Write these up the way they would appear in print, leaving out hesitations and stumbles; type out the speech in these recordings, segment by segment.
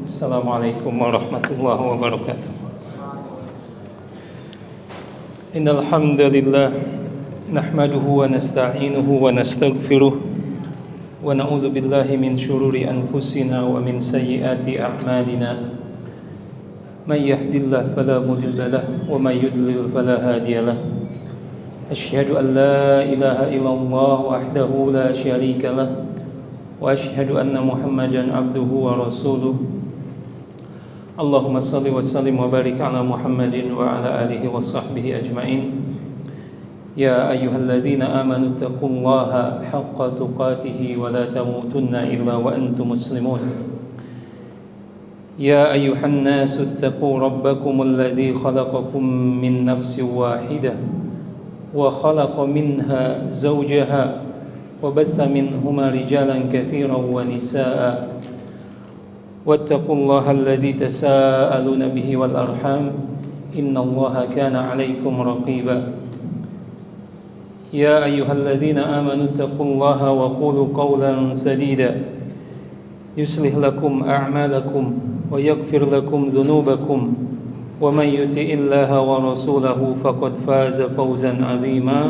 Assalamualaikum warahmatullahi wabarakatuh. Innal hamdalillah nahmaduhu wa nasta'inuhu wa nastaghfiruh wa na'udzu billahi min shururi anfusina wa min sayyiati a'malina. May yahdihillahu fala mudilla lahu wa may yudlil fala hadiya lahu. Asyhadu an la ilaha illallah wahdahu la syarika lahu wa asyhadu anna Muhammadan abduhu wa rasuluh. Allahumma salli wa sallim wa barik ala Muhammadin wa ala alihi wa sahbihi ajma'in. Ya ayyuhalladzina amanu taqullaha haqqa tuqatih wa la tamutunna illa wa antum muslimun. Ya ayyuhan nasu taqu rabbakumul ladzi khalaqakum min nafsin wahidah wa khalaqa minha zawjaha wa batha minhuma rijalan katsiran wa nisaa'a. واتقوا الله الذي تساءلون به والأرحام إن الله كان عليكم رقيبا يا أيها الذين آمنوا اتقوا الله وقولوا قولا سديدا يصلح لكم أعمالكم ويغفر لكم ذنوبكم ومن يطع الله ورسوله فقد فاز فوزا عظيما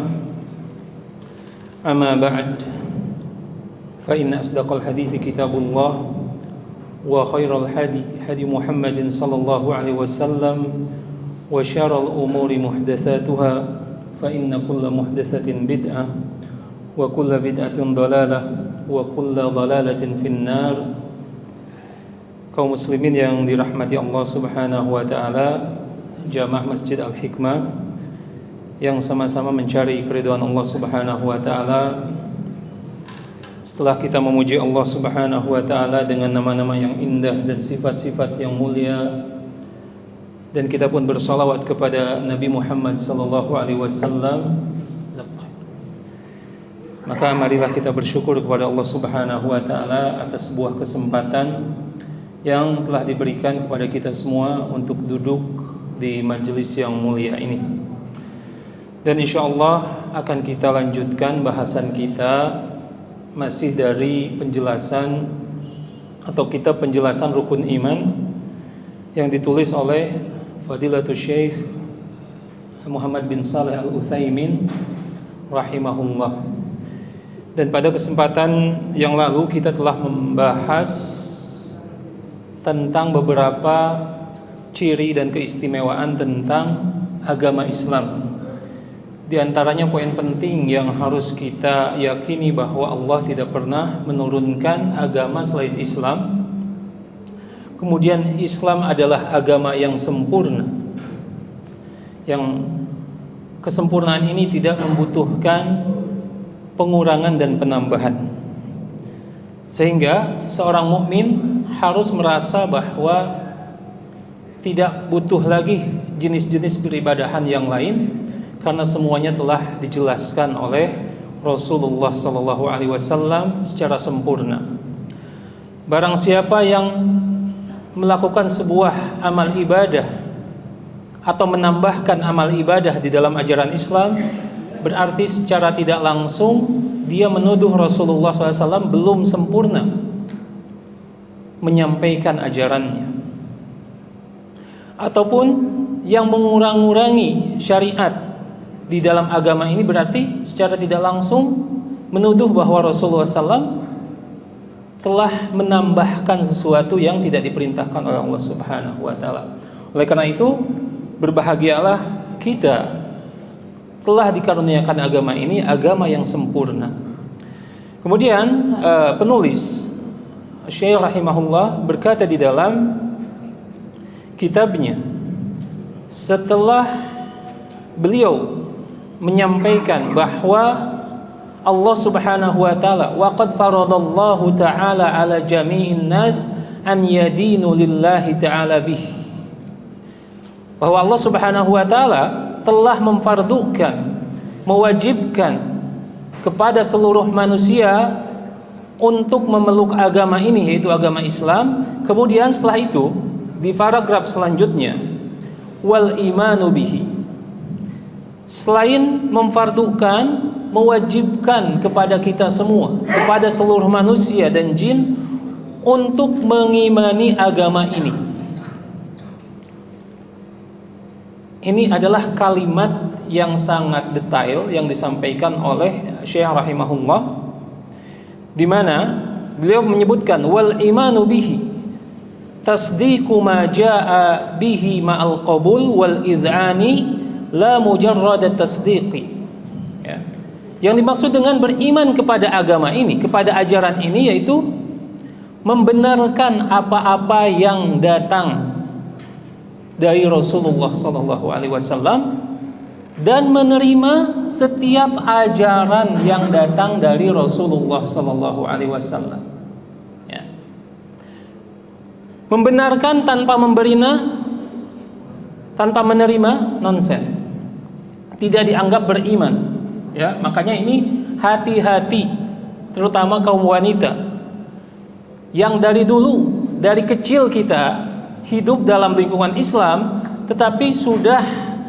أما بعد فإن أصدق الحديث كتاب الله وخير الهدي هدي محمد صلى الله عليه وسلم وشر الأمور محدثاتها فإن كل محدثة بدعة وكل بدعة ضلالة وكل ضلالة في النار. Kaum muslimin yang dirahmati Allah Subhanahu wa taala, jamaah Masjid Al-Hikmah yang sama-sama mencari keridhaan Allah Subhanahu wa taala. Setelah kita memuji Allah Subhanahu wa taala dengan nama-nama yang indah dan sifat-sifat yang mulia, dan kita pun bersalawat kepada Nabi Muhammad sallallahu alaihi wasallam, maka marilah kita bersyukur kepada Allah Subhanahu wa taala atas sebuah kesempatan yang telah diberikan kepada kita semua untuk duduk di majelis yang mulia ini. Dan insyaallah akan kita lanjutkan bahasan kita masih dari penjelasan atau kitab penjelasan rukun iman yang ditulis oleh Fadilatul Syekh Muhammad bin Shalih Al-Utsaimin rahimahullah. Dan pada kesempatan yang lalu kita telah membahas tentang beberapa ciri dan keistimewaan tentang agama Islam. Di antaranya poin penting yang harus kita yakini bahwa Allah tidak pernah menurunkan agama selain Islam. Kemudian Islam adalah agama yang sempurna, yang kesempurnaan ini tidak membutuhkan pengurangan dan penambahan. Sehingga seorang mukmin harus merasa bahwa tidak butuh lagi jenis-jenis peribadahan yang lain, karena semuanya telah dijelaskan oleh Rasulullah sallallahu alaihi wasallam secara sempurna. Barang siapa yang melakukan sebuah amal ibadah atau menambahkan amal ibadah di dalam ajaran Islam, berarti secara tidak langsung dia menuduh Rasulullah SAW belum sempurna menyampaikan ajarannya, ataupun yang mengurang-urangi syariat di dalam agama ini, berarti secara tidak langsung menuduh bahwa Rasulullah SAW telah menambahkan sesuatu yang tidak diperintahkan oleh Allah Subhanahu wa taala. Oleh karena itu, berbahagialah kita telah dikaruniakan agama ini, agama yang sempurna. Kemudian penulis Syekh rahimahullah berkata di dalam kitabnya, setelah beliau menyampaikan bahwa Allah Subhanahu wa taala wa qad faradallahu taala ala jami'in nas an yadinu lillahi taala bih, bahwa Allah Subhanahu wa taala telah memfardukan, mewajibkan kepada seluruh manusia untuk memeluk agama ini, yaitu agama Islam. Kemudian setelah itu di paragraf selanjutnya, wal imanu bihi, selain memfardukan, mewajibkan kepada kita semua, kepada seluruh manusia dan jin, untuk mengimani agama ini. Ini adalah kalimat yang sangat detail yang disampaikan oleh Syekh rahimahullah, di mana beliau menyebutkan wal imanu bihi tasdiqu ma jaa bihi ma'al qabul wal idhani la mujarrad tasdiqi. Ya. Yang dimaksud dengan beriman kepada agama ini, kepada ajaran ini, yaitu membenarkan apa-apa yang datang dari Rasulullah SAW dan menerima setiap ajaran yang datang dari Rasulullah SAW. Ya. Membenarkan tanpa menerima nonsen, tidak dianggap beriman. Ya, makanya ini hati-hati, terutama kaum wanita yang dari dulu, dari kecil kita hidup dalam lingkungan Islam, tetapi sudah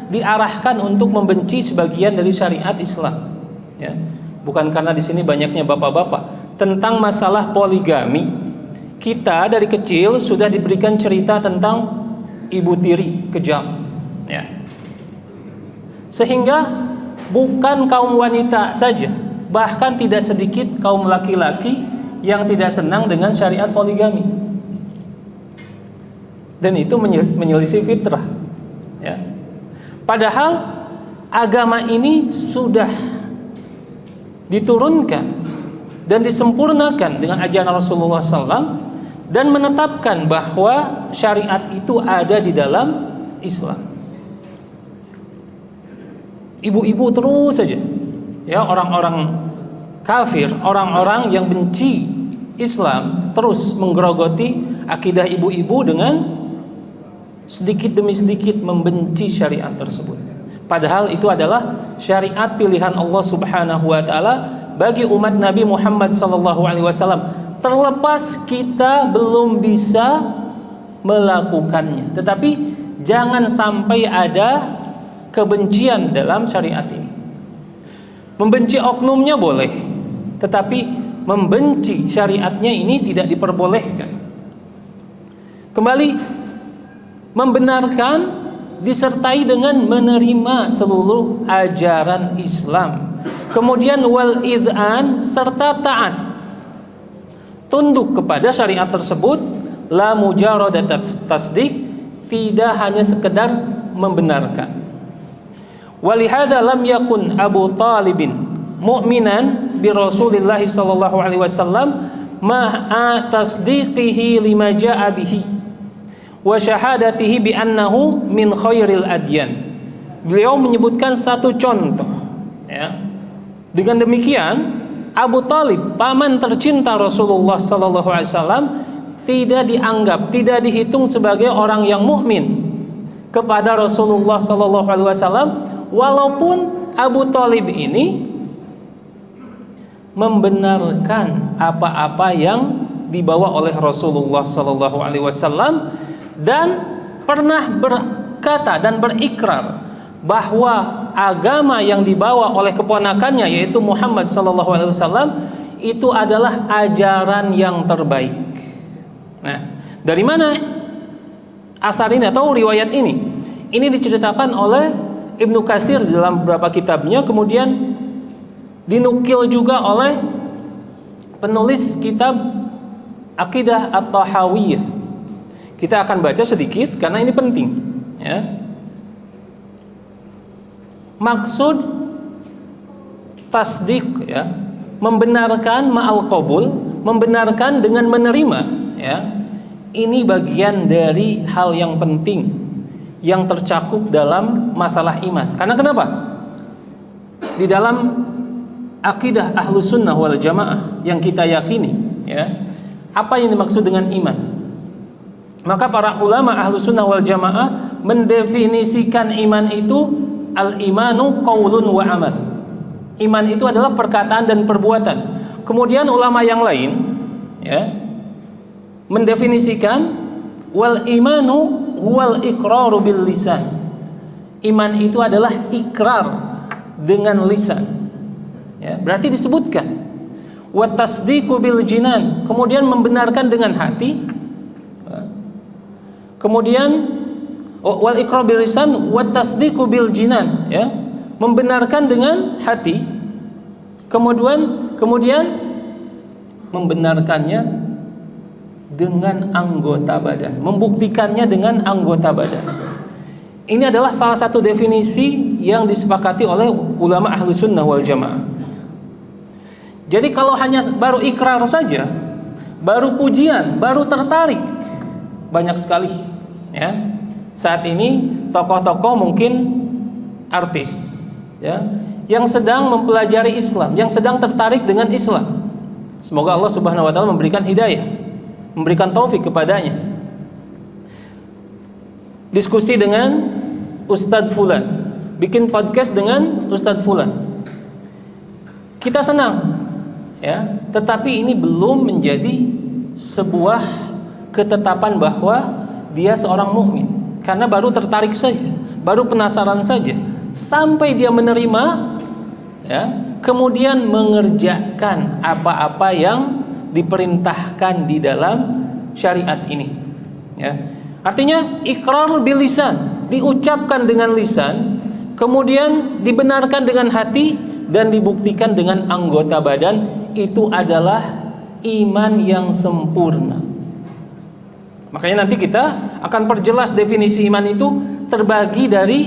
diarahkan untuk membenci sebagian dari syariat Islam. Ya, bukan karena di sini banyaknya bapak-bapak. Tentang masalah poligami, kita dari kecil sudah diberikan cerita tentang ibu tiri kejam. Ya, sehingga bukan kaum wanita saja, bahkan tidak sedikit kaum laki-laki yang tidak senang dengan syariat poligami, dan itu menyelisih fitrah. Ya. Padahal agama ini sudah diturunkan dan disempurnakan dengan ajaran Rasulullah SAW, dan menetapkan bahwa syariat itu ada di dalam Islam. Ibu-ibu terus saja, ya, orang-orang kafir, orang-orang yang benci Islam terus menggerogoti akidah ibu-ibu dengan sedikit demi sedikit membenci syariat tersebut. Padahal itu adalah syariat pilihan Allah Subhanahu wa taala bagi umat Nabi Muhammad SAW. Terlepas kita belum bisa melakukannya, tetapi jangan sampai ada kebencian dalam syariat ini. Membenci oknumnya boleh, tetapi membenci syariatnya ini tidak diperbolehkan. Kembali, membenarkan disertai dengan menerima seluruh ajaran Islam. Kemudian wal idhan, serta taat, tunduk kepada syariat tersebut. La mujarradat tasdiq, tidak hanya sekedar membenarkan. Walihada lam yakun Abu Talibin mu'minan bi Rasulillah sallallahu alaihi wasallam ma'a tasdiqihi lima ja'a bihi wa syahadatihi bi annahu min khairil adyan. Beliau menyebutkan satu contoh, ya. Dengan demikian Abu Talib, paman tercinta Rasulullah sallallahu alaihi wasallam, tidak dianggap, tidak dihitung sebagai orang yang mukmin kepada Rasulullah sallallahu alaihi wasallam, walaupun Abu Talib ini membenarkan apa-apa yang dibawa oleh Rasulullah sallallahu alaihi wasallam dan pernah berkata dan berikrar bahwa agama yang dibawa oleh keponakannya, yaitu Muhammad sallallahu alaihi wasallam, itu adalah ajaran yang terbaik. Nah, dari mana asar ini atau riwayat ini? Ini diceritakan oleh Ibnu Katsir dalam beberapa kitabnya, kemudian dinukil juga oleh penulis kitab Aqidah At-Tahawiyah. Kita akan baca sedikit karena ini penting, ya. Maksud tasdik, ya, membenarkan ma'al qabul, membenarkan dengan menerima, ya. Ini bagian dari hal yang penting yang tercakup dalam masalah iman. Karena kenapa? Di dalam akidah Ahlus Sunnah wal Jamaah yang kita yakini, ya, apa yang dimaksud dengan iman? Maka para ulama Ahlus Sunnah wal Jamaah mendefinisikan iman itu al-imanu qaulun wa amal. Iman itu adalah perkataan dan perbuatan. Kemudian ulama yang lain, ya, mendefinisikan wal imanu huwal iqraru bil lisan. Iman itu adalah ikrar dengan lisan. Ya, berarti disebutkan wa tasdiqu bil jinan, kemudian membenarkan dengan hati, kemudian wal iqrar bil lisan wa tasdiqu bil jinan, ya, membenarkan dengan hati, kemudian membenarkannya dengan anggota badan, membuktikannya dengan anggota badan. Ini adalah salah satu definisi yang disepakati oleh ulama ahlu sunnah wal jamaah. Jadi kalau hanya baru ikrar saja, baru pujian, baru tertarik, banyak sekali, ya. Saat ini tokoh-tokoh mungkin artis, ya, yang sedang mempelajari Islam, yang sedang tertarik dengan Islam. Semoga Allah Subhanahu wa taala memberikan hidayah, memberikan taufik kepadanya. Diskusi dengan Ustadz Fulan, bikin podcast dengan Ustadz Fulan, kita senang, ya, tetapi ini belum menjadi sebuah ketetapan bahwa dia seorang mukmin, karena baru tertarik saja, baru penasaran saja, sampai dia menerima, ya, kemudian mengerjakan apa-apa yang diperintahkan di dalam syariat ini, ya. Artinya ikrar bil lisan, diucapkan dengan lisan, kemudian dibenarkan dengan hati dan dibuktikan dengan anggota badan. Itu adalah iman yang sempurna. Makanya nanti kita akan perjelas definisi iman itu terbagi dari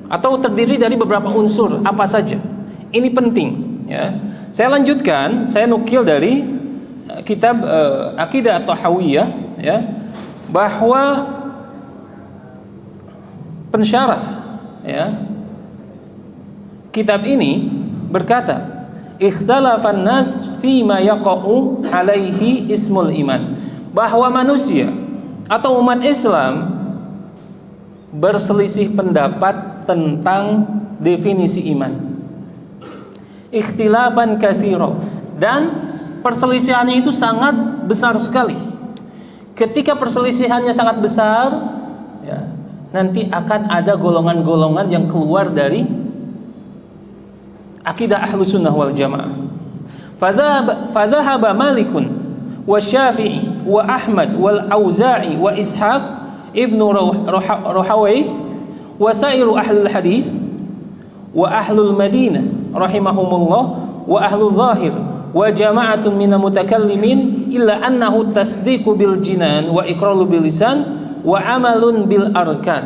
atau terdiri dari beberapa unsur apa saja. Ini penting, ya. Saya lanjutkan, saya nukil dari kitab Aqidah At-Tahawiyah, ya, bahwa pensyarah, ya, kitab ini berkata, ikhtalafan nas fima yaqa'u alaihi ismul iman, bahwa manusia atau umat Islam berselisih pendapat tentang definisi iman, ikhtilafan katsira, dan perselisihannya itu sangat besar sekali. Ketika perselisihannya sangat besar, ya, nanti akan ada golongan-golongan yang keluar dari akidah ahlu sunnah wal jamaah. Fadhahaba Malikun wa Syafi'i wa Ahmad wal Auza'i wa Ishaq ibnu Rahawai wa sairu ahlul hadis wa ahlul Madinah rahimahumullah wa ahlul zahir wa jama'atun minal mutakallimin illa annahu tasdiqu bil jinan wa iqraru bil lisan wa amalun bil arkan.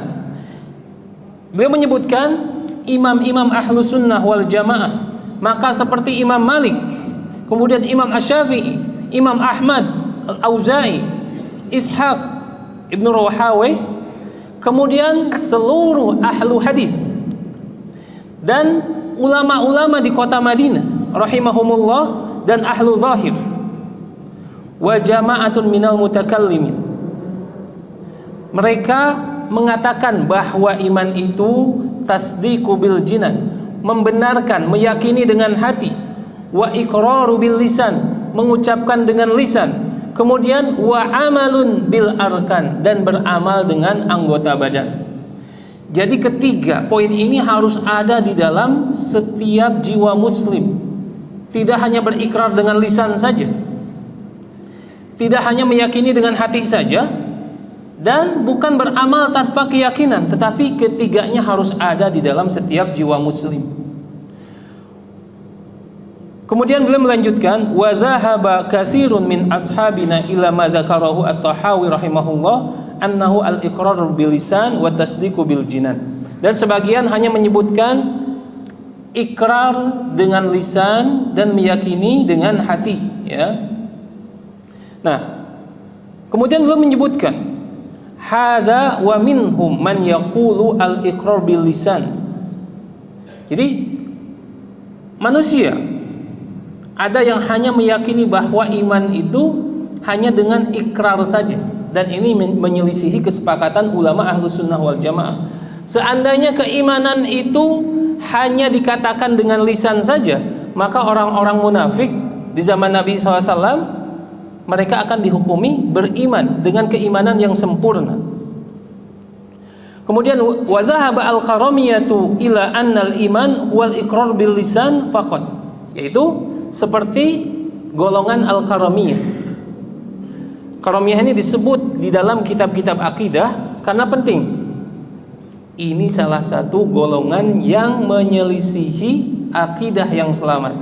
Beliau menyebutkan imam-imam ahlu sunnah wal jamaah, maka seperti Imam Malik, kemudian Imam Asy-Syafi'i, Imam Ahmad, Al-Auza'i, Ishaq ibnu Rahawai, kemudian seluruh ahlu hadis dan ulama-ulama di kota Madinah rahimahumullah dan ahlu zahir wa jama'atun minal mutakallimin, mereka mengatakan bahwa iman itu tasdiqu bil jinan, membenarkan, meyakini dengan hati, wa iqraru bil lisan, mengucapkan dengan lisan, kemudian wa amalun bil arkan, dan beramal dengan anggota badan. Jadi ketiga poin ini harus ada di dalam setiap jiwa muslim. Tidak hanya berikrar dengan lisan saja, tidak hanya meyakini dengan hati saja, dan bukan beramal tanpa keyakinan, tetapi ketiganya harus ada di dalam setiap jiwa muslim. Kemudian beliau melanjutkan, wa dhahaba katsirun min ashabina ila ma dzakarahu At-Tahawi rahimahullah annahu al-iqrar bil lisan wa tasdiqu bil jinan. Dan sebagian hanya menyebutkan ikrar dengan lisan dan meyakini dengan hati, ya. Nah, kemudian beliau menyebutkan hada wa minhum man yaqulu al-iqrar bil lisan. Jadi manusia ada yang hanya meyakini bahwa iman itu hanya dengan ikrar saja, dan ini menyelisihi kesepakatan ulama ahlu sunnah wal jamaah. Seandainya keimanan itu hanya dikatakan dengan lisan saja, maka orang-orang munafik di zaman Nabi SAW mereka akan dihukumi beriman dengan keimanan yang sempurna. Kemudian wa dhahaba al-qaramiyatu ila annal iman wal iqrar bil lisan faqat, yaitu seperti golongan Al-Karamiyah. Karamiyah ini disebut di dalam kitab-kitab akidah karena penting. Ini salah satu golongan yang menyelisihi akidah yang selamat.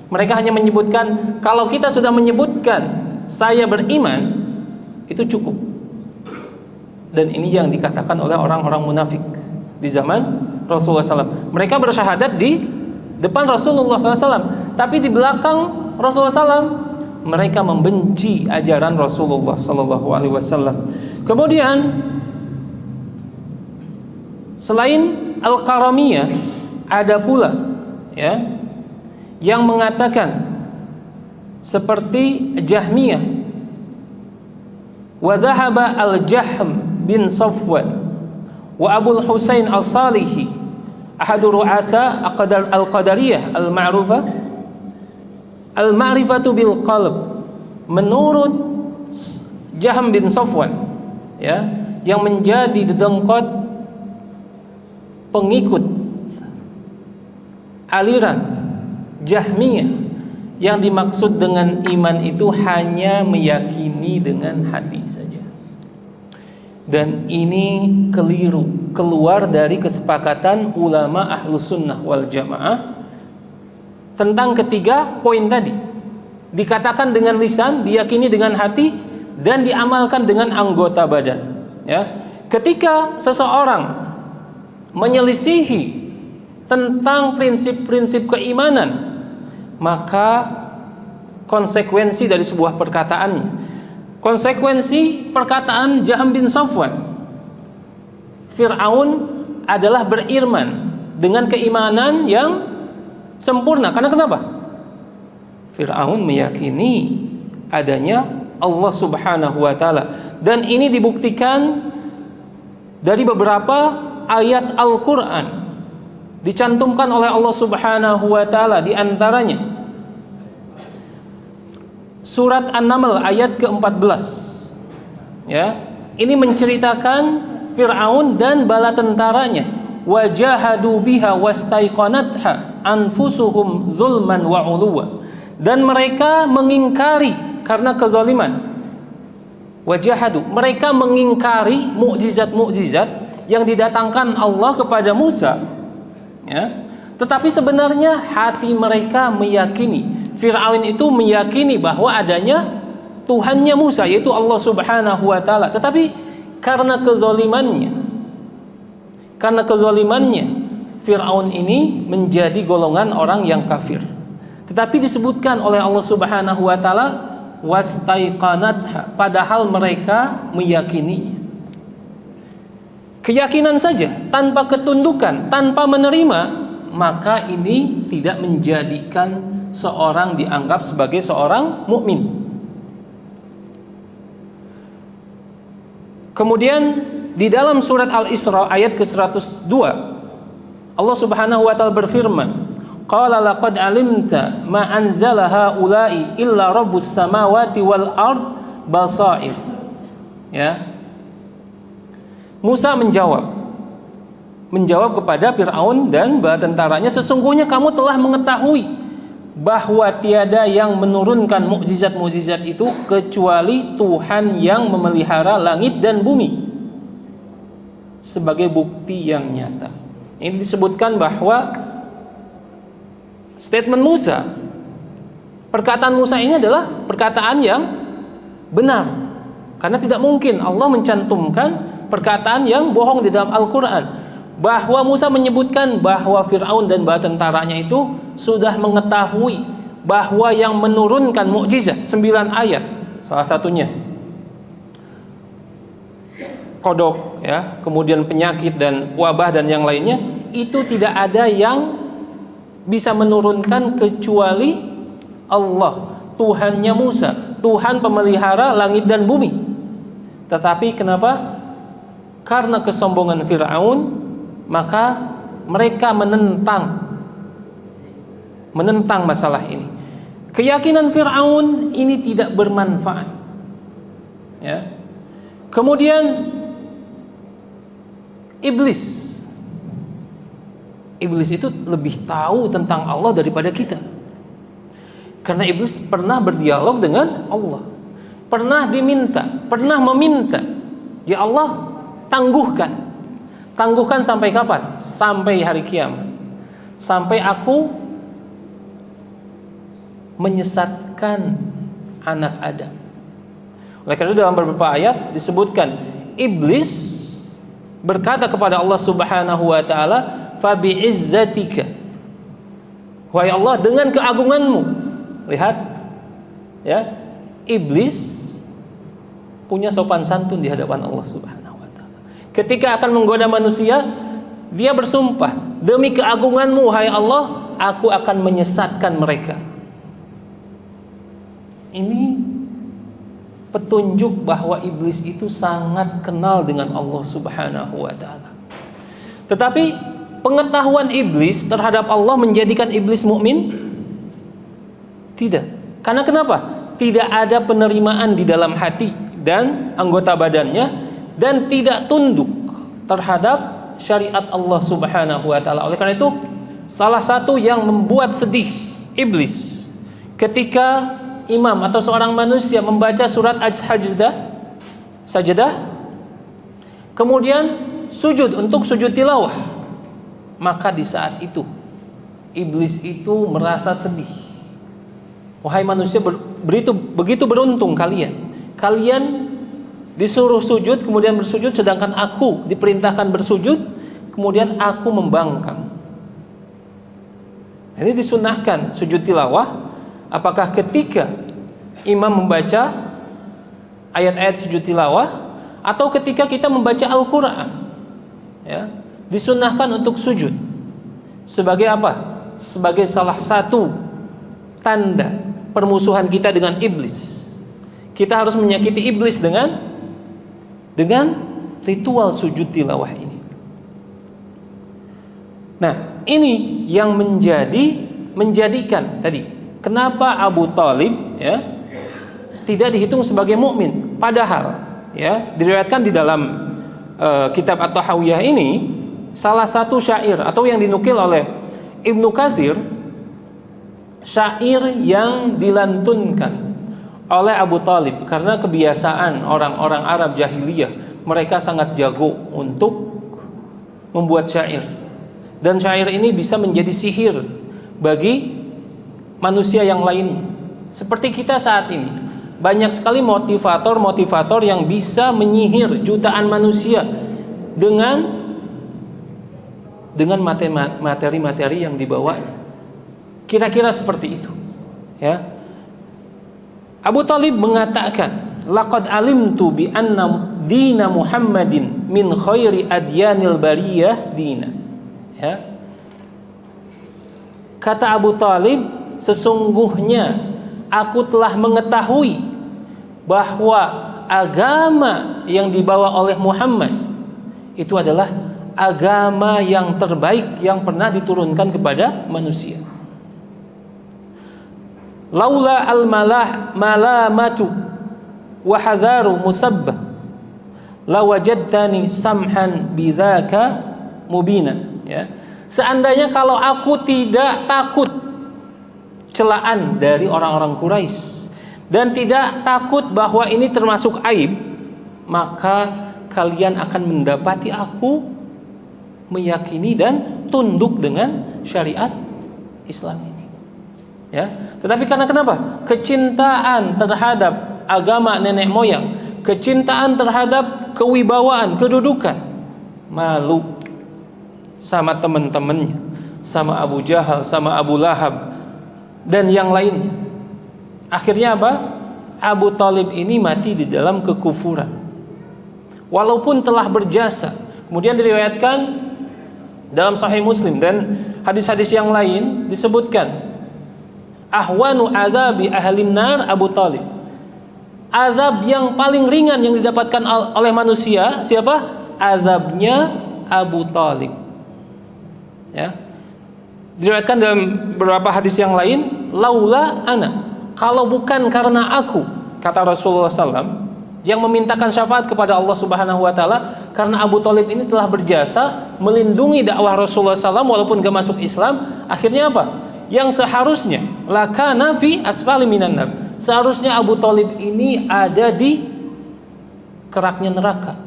Mereka hanya menyebutkan, kalau kita sudah menyebutkan saya beriman, itu cukup. Dan ini yang dikatakan oleh orang-orang munafik di zaman Rasulullah SAW. Mereka bersyahadat di depan Rasulullah SAW, tapi di belakang Rasulullah SAW mereka membenci ajaran Rasulullah SAW. Kemudian selain Al-Karamiyah, ada pula yang mengatakan seperti Jahmiyah. Wa dhahaba al-Jahm bin Safwan wa Abul Husain al-Salihi, ahadu ru'asa al-Qadariyah al-ma'rufah, al-ma'rifatu bil qalb. Menurut Jahm bin Safwan, yang menjadi dedengkot pengikut aliran Jahmiyah, yang dimaksud dengan iman itu hanya meyakini dengan hati saja. Dan ini keliru, keluar dari kesepakatan ulama Ahlus Sunnah wal Jamaah tentang ketiga poin tadi. Dikatakan dengan lisan, diyakini dengan hati, dan diamalkan dengan anggota badan. Ketika seseorang menyelisihi tentang prinsip-prinsip keimanan, maka konsekuensi dari sebuah perkataannya, konsekuensi perkataan Jahm bin Safwan, Fir'aun adalah beriman dengan keimanan yang sempurna. Karena kenapa? Fir'aun meyakini adanya Allah Subhanahu wa Ta'ala, dan ini dibuktikan dari beberapa ayat Al-Quran. Dicantumkan oleh Allah Subhanahu wa Ta'ala, di antaranya surat An-Naml ayat ke-14. Ini menceritakan Fir'aun dan bala tentaranya. Wajahadu biha wastaiqanatha anfusuhum zulman wa 'uluwa. Dan mereka mengingkari karena kezaliman. Wajahadu, mereka mengingkari mukjizat-mukjizat yang didatangkan Allah kepada Musa. Tetapi sebenarnya hati mereka meyakini, Fir'aun itu meyakini bahwa adanya Tuhannya Musa, yaitu Allah Subhanahu wa Ta'ala. Tetapi karena kezalimannya Fir'aun ini menjadi golongan orang yang kafir. Tetapi disebutkan oleh Allah Subhanahu wa Ta'ala wastaiqanatha, padahal mereka meyakininya. Keyakinan saja tanpa ketundukan, tanpa menerima, maka ini tidak menjadikan seorang dianggap sebagai seorang mukmin. Kemudian di dalam surat Al-Isra ayat ke-102, Allah Subhanahu wa Ta'ala berfirman, qala laqad alimta ma anzala haula'i illa rabbus samawati wal ard basair. Musa menjawab kepada Fir'aun dan bala tentaranya, sesungguhnya kamu telah mengetahui bahwa tiada yang menurunkan mukjizat-mukjizat itu kecuali Tuhan yang memelihara langit dan bumi sebagai bukti yang nyata. Ini disebutkan bahwa statement Musa, perkataan Musa ini adalah perkataan yang benar, karena tidak mungkin Allah mencantumkan perkataan yang bohong di dalam Al-Quran. Bahwa Musa menyebutkan bahwa Fir'aun dan bala tentaranya itu sudah mengetahui bahwa yang menurunkan mukjizat 9 ayat, salah satunya kodok, kemudian penyakit dan wabah dan yang lainnya, itu tidak ada yang bisa menurunkan kecuali Allah, Tuhannya Musa, Tuhan pemelihara langit dan bumi. Tetapi kenapa? Karena kesombongan Fir'aun, maka mereka menentang masalah ini. Keyakinan Fir'aun ini tidak bermanfaat. Kemudian Iblis itu lebih tahu tentang Allah daripada kita. Karena iblis pernah berdialog dengan Allah, pernah meminta, ya Allah, tangguhkan sampai kapan? Sampai hari kiamat, sampai aku menyesatkan anak Adam. Oleh karena itu dalam beberapa ayat disebutkan iblis berkata kepada Allah Subhanahu wa taala, "Fa bi'izzatika." Wahai Allah, dengan keagunganmu. Lihat, ya, iblis punya sopan santun di hadapan Allah Subhanahu wa taala. Ketika akan menggoda manusia, dia bersumpah, "Demi keagunganmu, hai Allah, aku akan menyesatkan mereka." Ini petunjuk bahwa iblis itu sangat kenal dengan Allah Subhanahu wa taala. Tetapi pengetahuan iblis terhadap Allah menjadikan iblis mukmin? Tidak. Karena kenapa? Tidak ada penerimaan di dalam hati dan anggota badannya, dan tidak tunduk terhadap syariat Allah Subhanahu wa taala. Oleh karena itu, salah satu yang membuat sedih iblis ketika imam atau seorang manusia membaca surat Sajdah, kemudian sujud untuk sujud tilawah, maka di saat itu iblis itu merasa sedih. Wahai manusia, begitu beruntung kalian disuruh sujud kemudian bersujud, sedangkan aku diperintahkan bersujud kemudian aku membangkang. Ini disunahkan sujud tilawah. Apakah ketika imam membaca ayat-ayat sujud tilawah atau ketika kita membaca Al-Quran, ya, disunahkan untuk sujud. Sebagai apa? Sebagai salah satu tanda permusuhan kita dengan iblis. Kita harus menyakiti iblis dengan ritual sujud tilawah ini. Nah, ini yang menjadikan tadi kenapa Abu Thalib, ya, tidak dihitung sebagai mukmin. Padahal, ya, diriwayatkan di dalam kitab At-Tahawiyah ini salah satu syair atau yang dinukil oleh Ibnu Katsir, syair yang dilantunkan oleh Abu Thalib, karena kebiasaan orang-orang Arab jahiliyah, mereka sangat jago untuk membuat syair, dan syair ini bisa menjadi sihir bagi manusia yang lain. Seperti kita saat ini, banyak sekali motivator yang bisa menyihir jutaan manusia dengan materi-materi yang dibawanya. Kira-kira seperti itu, ya. Abu Thalib mengatakan, "Laqad alimtu bi anna dina Muhammadin min khairi adyanil bariyah dina." Ya. Kata Abu Thalib, sesungguhnya aku telah mengetahui bahwa agama yang dibawa oleh Muhammad itu adalah agama yang terbaik yang pernah diturunkan kepada manusia. Laula al-malamatu wa hadharu musabbah lawajadtani samhan bidzaka mubina, ya. Seandainya kalau aku tidak takut celaan dari orang-orang Quraisy dan tidak takut bahwa ini termasuk aib, maka kalian akan mendapati aku meyakini dan tunduk dengan syariat Islam ini. Ya, tetapi karena kenapa? Kecintaan terhadap agama nenek moyang, kecintaan terhadap kewibawaan, kedudukan, malu sama teman-temannya, sama Abu Jahal, sama Abu Lahab dan yang lainnya. Akhirnya apa? Abu Thalib ini mati di dalam kekufuran, walaupun telah berjasa. Kemudian diriwayatkan dalam Sahih Muslim dan hadis-hadis yang lain disebutkan, ahwanu adzabi ahlin nar Abu Thalib. Azab yang paling ringan yang didapatkan oleh manusia siapa? Azabnya Abu Thalib. Ya. Diriwayatkan dalam beberapa hadis yang lain, laula ana, kalau bukan karena aku, kata Rasulullah SAW, yang memintakan syafaat kepada Allah Subhanahu wa taala, karena Abu Thalib ini telah berjasa melindungi dakwah Rasulullah SAW walaupun gak masuk Islam. Akhirnya apa? Yang seharusnya lakana fi asfali minan nar. Seharusnya Abu Thalib ini ada di keraknya neraka.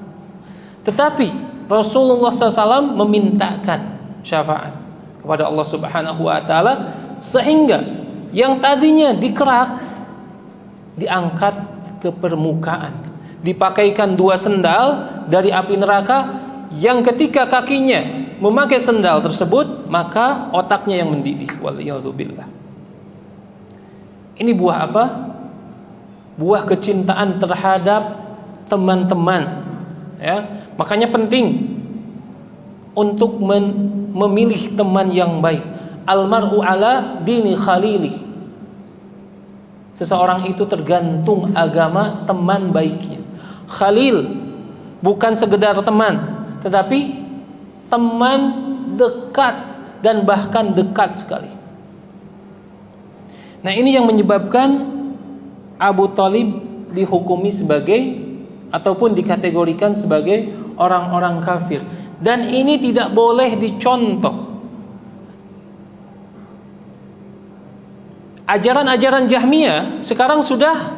Tetapi Rasulullah SAW memintakan syafaat kepada Allah Subhanahu wa taala sehingga yang tadinya dikerak diangkat ke permukaan, dipakaikan 2 sendal dari api neraka yang ketika kakinya memakai sendal tersebut maka otaknya yang mendidih. Waliyadzubillah. Ini buah apa? Buah kecintaan terhadap teman-teman, ya. Makanya penting untuk memilih teman yang baik. Almar'u ala dini khalili. Seseorang itu tergantung agama teman baiknya. Khalil bukan sekedar teman, tetapi teman dekat dan bahkan dekat sekali. Nah, ini yang menyebabkan Abu Thalib dihukumi sebagai ataupun dikategorikan sebagai orang-orang kafir, dan ini tidak boleh dicontoh. Ajaran-ajaran Jahmiyah sekarang sudah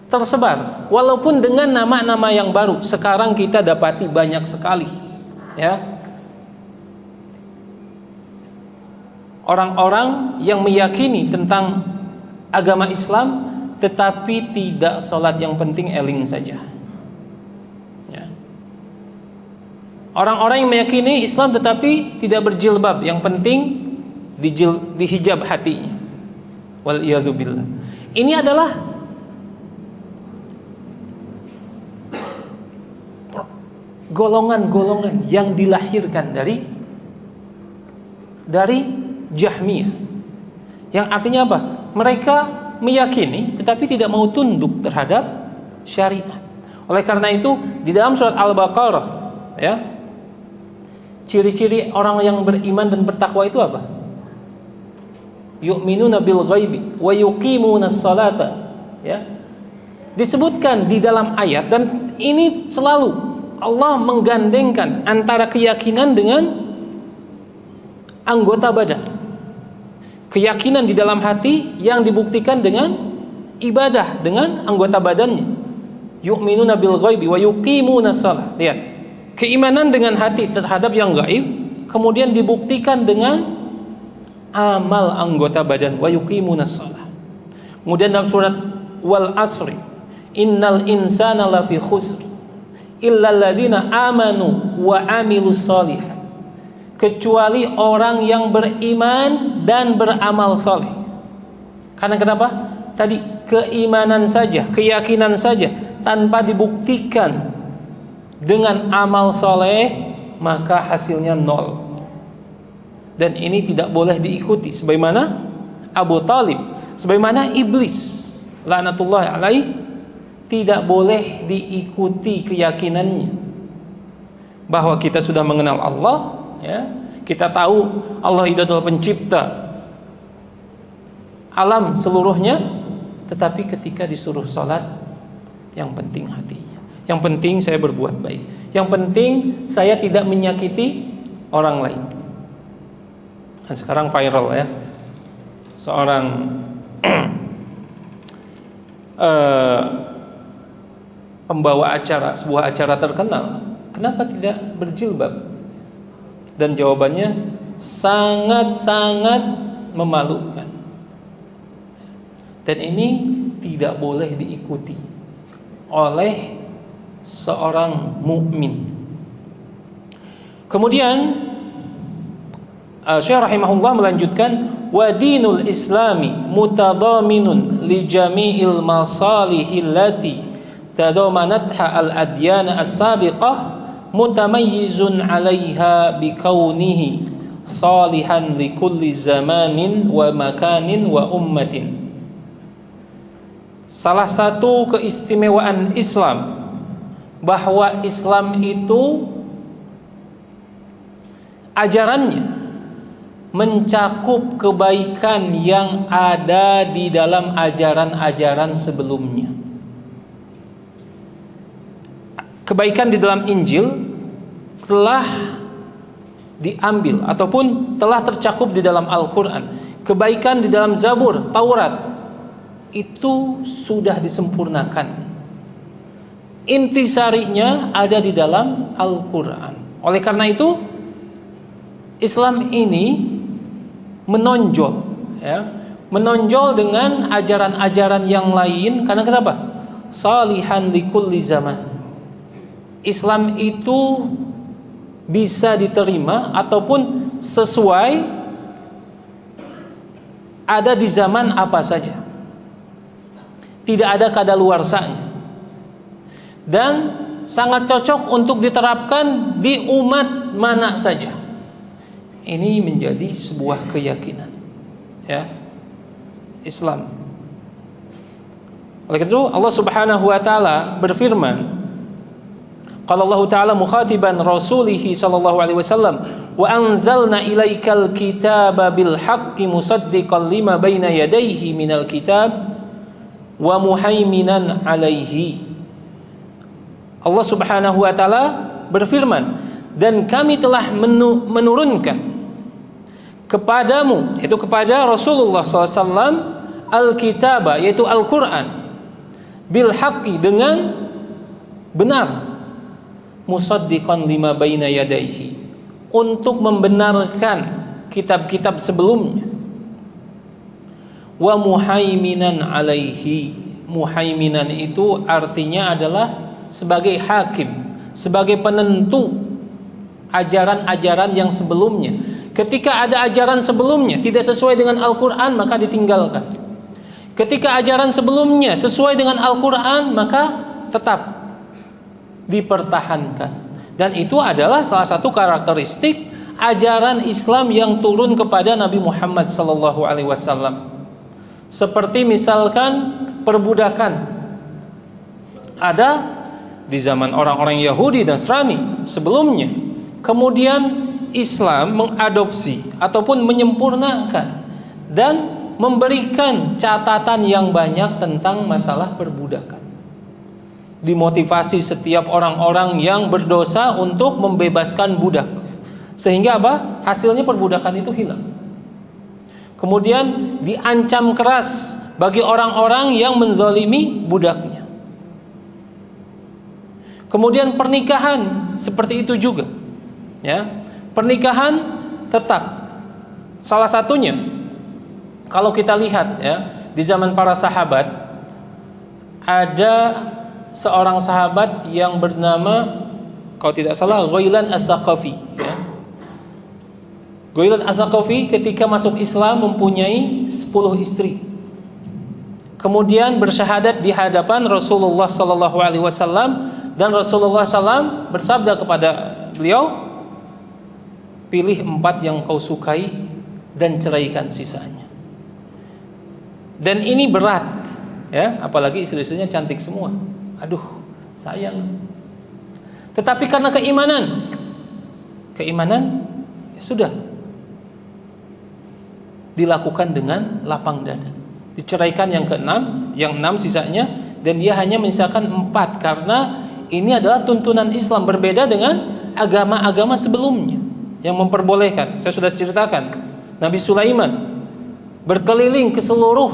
tersebar, walaupun dengan nama-nama yang baru. Sekarang kita dapati banyak sekali, ya, orang-orang yang meyakini tentang agama Islam tetapi tidak sholat, yang penting eling saja, ya. Orang-orang yang meyakini Islam tetapi tidak berjilbab, yang penting dihijab hatinya. Waliyadzubillah. Ini adalah golongan-golongan yang dilahirkan dari Jahmiyah, yang artinya apa? Mereka meyakini tetapi tidak mau tunduk terhadap syariat. Oleh karena itu di dalam surat Al-Baqarah, ya, ciri-ciri orang yang beriman dan bertakwa itu apa? Yu'minuna bil ghaibi wa yuqimunas salata, ya. Disebutkan di dalam ayat, dan ini selalu Allah menggandengkan antara keyakinan dengan anggota badan. Keyakinan di dalam hati yang dibuktikan dengan ibadah dengan anggota badannya. Yu'minuna bil ghaibi wa yuqimunas shalah. Lihat, keimanan dengan hati terhadap yang gaib kemudian dibuktikan dengan amal anggota badan, wa yuqimunas shalah. Kemudian dalam surat Wal Asri, innal insana lafi khusr illal ladzina amanu wa amilus shalihat. Kecuali orang yang beriman dan beramal saleh. Karena kenapa? Tadi keimanan saja, keyakinan saja tanpa dibuktikan dengan amal saleh maka hasilnya nol. Dan ini tidak boleh diikuti, sebagaimana Abu Thalib, sebagaimana iblis laknatullah alaih tidak boleh diikuti keyakinannya bahwa kita sudah mengenal Allah, ya, kita tahu Allah itu adalah pencipta alam seluruhnya, tetapi ketika disuruh salat, yang penting hatinya, yang penting saya berbuat baik, yang penting saya tidak menyakiti orang lain. Dan sekarang viral, ya, seorang pembawa acara, sebuah acara terkenal, kenapa tidak berjilbab? Dan jawabannya sangat-sangat memalukan. Dan ini tidak boleh diikuti oleh seorang mukmin. Kemudian Syekh rahimahullah melanjutkan, wa dinul islami mutadhaminun li jami'il masalihil lati tadamanatha al-adyan as-sabiqah mutamayyizun 'alaiha bikaunihi salihan li kulli zamanin wa makanin wa ummatin. Salah satu keistimewaan Islam bahwa Islam itu ajarannya mencakup kebaikan yang ada di dalam ajaran-ajaran sebelumnya. Kebaikan di dalam Injil telah diambil ataupun telah tercakup di dalam Al-Quran. kebaikan di dalam Zabur, Taurat itu sudah disempurnakan. Intisarinya ada di dalam Al-Quran. Oleh karena itu Islam ini menonjol, ya, menonjol dengan ajaran-ajaran yang lain. Karena kenapa? Salihan likulli zaman. Islam itu bisa diterima ataupun sesuai, ada di zaman apa saja, tidak ada kadaluarsanya, dan sangat cocok untuk diterapkan di umat mana saja. Ini menjadi sebuah keyakinan, ya, Islam. Oleh itu Allah Subhanahu wa taala berfirman, qala Allah taala mukhatiban rasulihi sallallahu alaihi wasallam, wa anzalna ilaikal kitaba bil haqqi musaddiqan lima baina yadayhi minal kitab wa muhaiminan alaihi. Allah Subhanahu wa taala berfirman, dan kami telah menurunkan kepadamu, yaitu kepada Rasulullah SAW, al-kitaba, yaitu Al-Quran, bil haqqi, dengan benar, musaddiqan lima baina yadayhi, untuk membenarkan kitab-kitab sebelumnya, wa muhaiminan alaihi. Muhaiminan itu artinya adalah sebagai hakim, sebagai penentu ajaran-ajaran yang sebelumnya. Ketika ada ajaran sebelumnya tidak sesuai dengan Al-Quran, maka ditinggalkan. Ketika ajaran sebelumnya sesuai dengan Al-Quran, maka tetap dipertahankan. Dan itu adalah salah satu karakteristik ajaran Islam yang turun kepada Nabi Muhammad SAW. Seperti misalkan perbudakan, ada di zaman orang-orang Yahudi dan Nasrani sebelumnya. Kemudian Islam mengadopsi ataupun menyempurnakan dan memberikan catatan yang banyak tentang masalah perbudakan. Dimotivasi setiap orang-orang yang berdosa untuk membebaskan budak, sehingga apa? Hasilnya perbudakan itu hilang. Kemudian diancam keras bagi orang-orang yang menzalimi budaknya. Kemudian pernikahan seperti itu juga, ya. Pernikahan tetap, salah satunya kalau kita lihat, ya, di zaman para sahabat ada seorang sahabat yang bernama, kalau tidak salah, Ghailan Ats-Tsaqafi, ya. Ghailan Ats-Tsaqafi ketika masuk Islam mempunyai 10 istri. Kemudian bersyahadat di hadapan Rasulullah SAW, dan Rasulullah SAW bersabda kepada beliau, pilih 4 yang kau sukai dan ceraikan sisanya. Dan ini berat, ya, apalagi istri-istrinya cantik semua. Aduh, sayang. Tetapi karena keimanan, ya sudah, dilakukan dengan lapang dada. Diceraikan yang ke-6, yang 6 sisanya, dan dia hanya menyisakan 4 karena ini adalah tuntunan Islam, berbeda dengan agama-agama sebelumnya yang memperbolehkan. Saya sudah ceritakan, Nabi Sulaiman berkeliling ke seluruh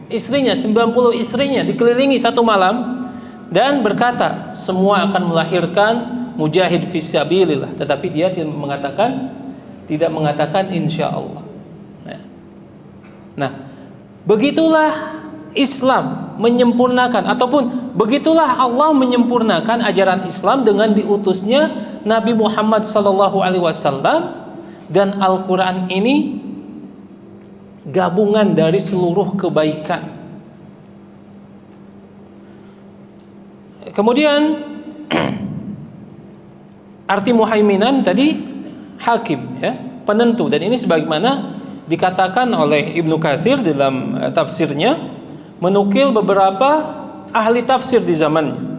istrinya, 90 istrinya, dikelilingi satu malam dan berkata semua akan melahirkan mujahid fisabilillah, tetapi dia tidak mengatakan insya Allah. Nah, begitulah Islam menyempurnakan, ataupun begitulah Allah menyempurnakan ajaran Islam dengan diutusnya Nabi Muhammad SAW. Dan Al-Quran ini gabungan dari seluruh kebaikan. Kemudian arti muhaiminan tadi hakim, ya, penentu. Dan ini sebagaimana dikatakan oleh Ibnu Katsir dalam tafsirnya, menukil beberapa ahli tafsir di zamannya.